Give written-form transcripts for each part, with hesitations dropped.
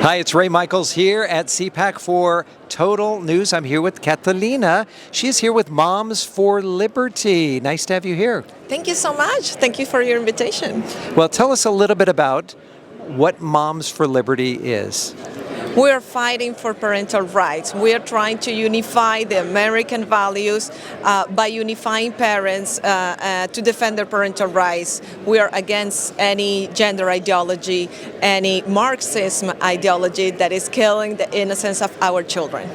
Hi, it's Ray Michaels here at CPAC for Total News. I'm here with Catalina. She's here with Moms for Liberty. Nice to have you here. Thank you so much. Thank you for your invitation. Well, tell us a little bit about what Moms for Liberty is. We are fighting for parental rights. We are trying to unify the American values by unifying parents to defend their parental rights. We are against any gender ideology, any Marxism ideology that is killing the innocence of our children.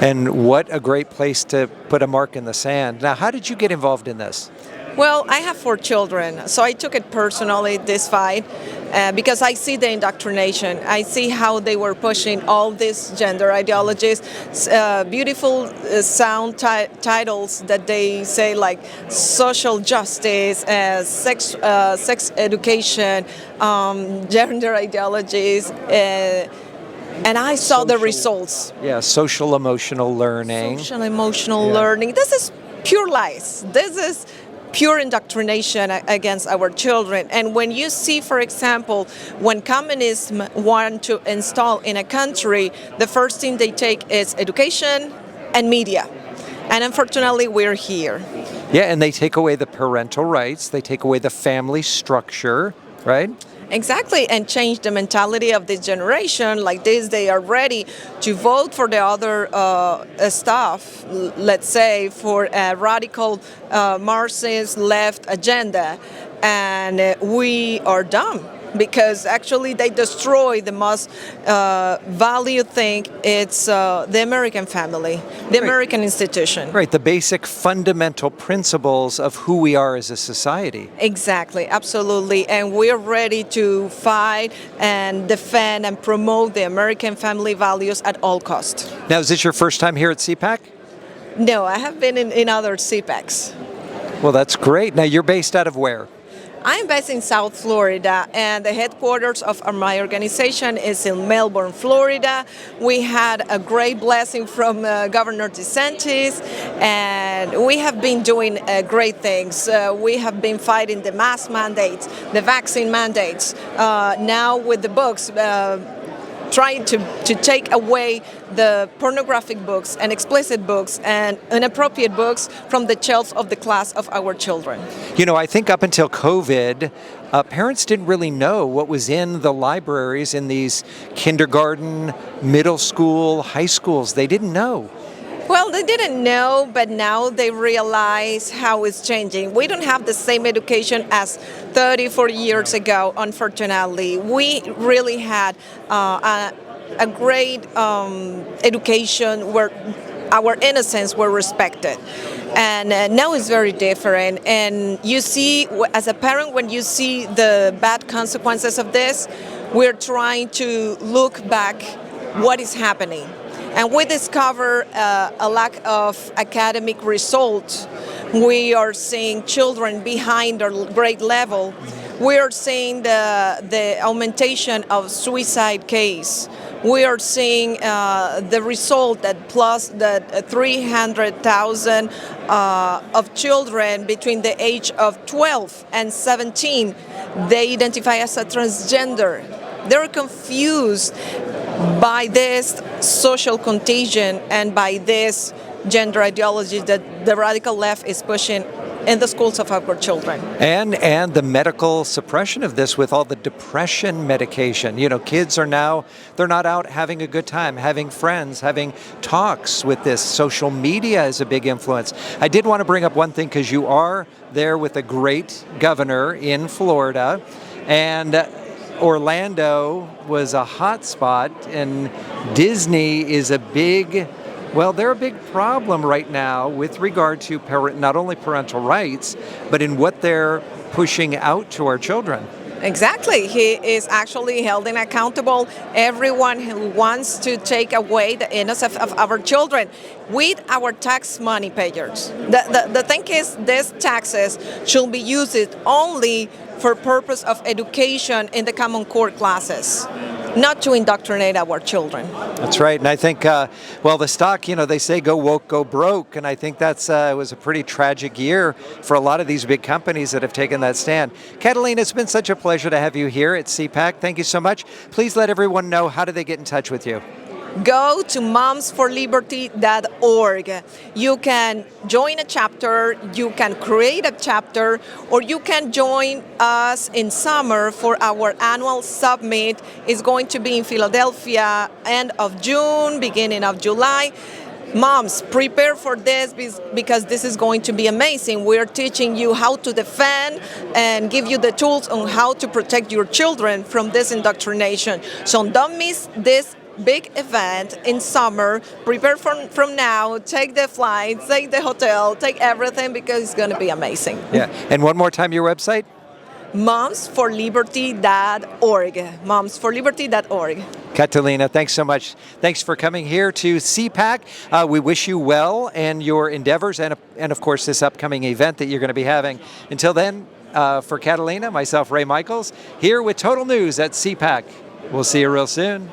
And what a great place to put a mark in the sand. Now, how did you get involved in this? Well, I have 4 children, so I took it personally, this fight, because I see the indoctrination. I see how they were pushing all these gender ideologies, beautiful sound titles that they say like social justice, sex education, gender ideologies, and I saw the results. Yeah, social emotional learning. Social emotional learning. This is pure lies. This is pure indoctrination against our children. And when you see, for example, when communists want to install in a country, the first thing they take is education and media. And unfortunately, we're here. Yeah, and they take away the parental rights, they take away the family structure, right? Exactly, and change the mentality of this generation. Like this, they are ready to vote for the other stuff, let's say, for a radical Marxist left agenda. And we are dumb because actually they destroy the most valued thing. It's the American family, the American institution. Right, the basic fundamental principles of who we are as a society. Exactly, absolutely. And we're ready to fight and defend and promote the American family values at all costs. Now, is this your first time here at CPAC? No, I have been in other CPACs. Well, that's great. Now, you're based out of where? I'm based in South Florida, and the headquarters of my organization is in Melbourne, Florida. We had a great blessing from Governor DeSantis, and we have been doing great things. We have been fighting the mask mandates, the vaccine mandates. Now with the books, trying to take away the pornographic books and explicit books and inappropriate books from the shelves of the class of our children. You know, I think up until COVID, parents didn't really know what was in the libraries in these kindergarten, middle school, high schools. They didn't know. Well, they didn't know, but now they realize how it's changing. We don't have the same education as 30, 40 years ago, unfortunately. We really had a great education where our innocence were respected. And now it's very different. And you see, as a parent, when you see the bad consequences of this, we're trying to look back what is happening. And we discover a lack of academic results. We are seeing children behind their grade level. We are seeing the augmentation of suicide case. We are seeing the result that plus the 300,000 of children between the age of 12 and 17, they identify as a transgender. They're confused by this social contagion and by this gender ideology that the radical left is pushing in the schools of our children. And the medical suppression of this with all the depression medication. You know, kids are now, they're not out having a good time, having friends, having talks with this. Social media is a big influence. I did want to bring up one thing because you are there with a great governor in Florida, and Orlando was a hot spot, and Disney is a big, well, they're a big problem right now with regard to not only parental rights, but in what they're pushing out to our children. Exactly. He is actually held accountable. Everyone who wants to take away the innocence of our children with our tax money payers. The thing is, these taxes should be used only for purpose of education in the common core classes. not to indoctrinate our children. That's right. And I think, well, the stock, they say go woke, go broke. And I think that's it was a pretty tragic year for a lot of these big companies that have taken that stand. Catalina, it's been such a pleasure to have you here at CPAC. Thank you so much. Please let everyone know, how do they get in touch with you? Go to momsforliberty.org. You can join a chapter, you can create a chapter, or you can join us in summer for our annual summit. It's going to be in Philadelphia, end of June, beginning of July. Moms, prepare for this because this is going to be amazing. We're teaching you how to defend and give you the tools on how to protect your children from this indoctrination. So don't miss this big event in summer. Prepare from now. Take the flights, take the hotel, take everything, because it's going to be amazing. Yeah. And one more time, your website? momsforliberty.org. momsforliberty.org. Catalina, thanks so much. Thanks for coming here to CPAC. We wish you well in your endeavors and of course, this upcoming event that you're going to be having. Until then, for Catalina, myself, Ray Michaels, here with Total News at CPAC. We'll see you real soon.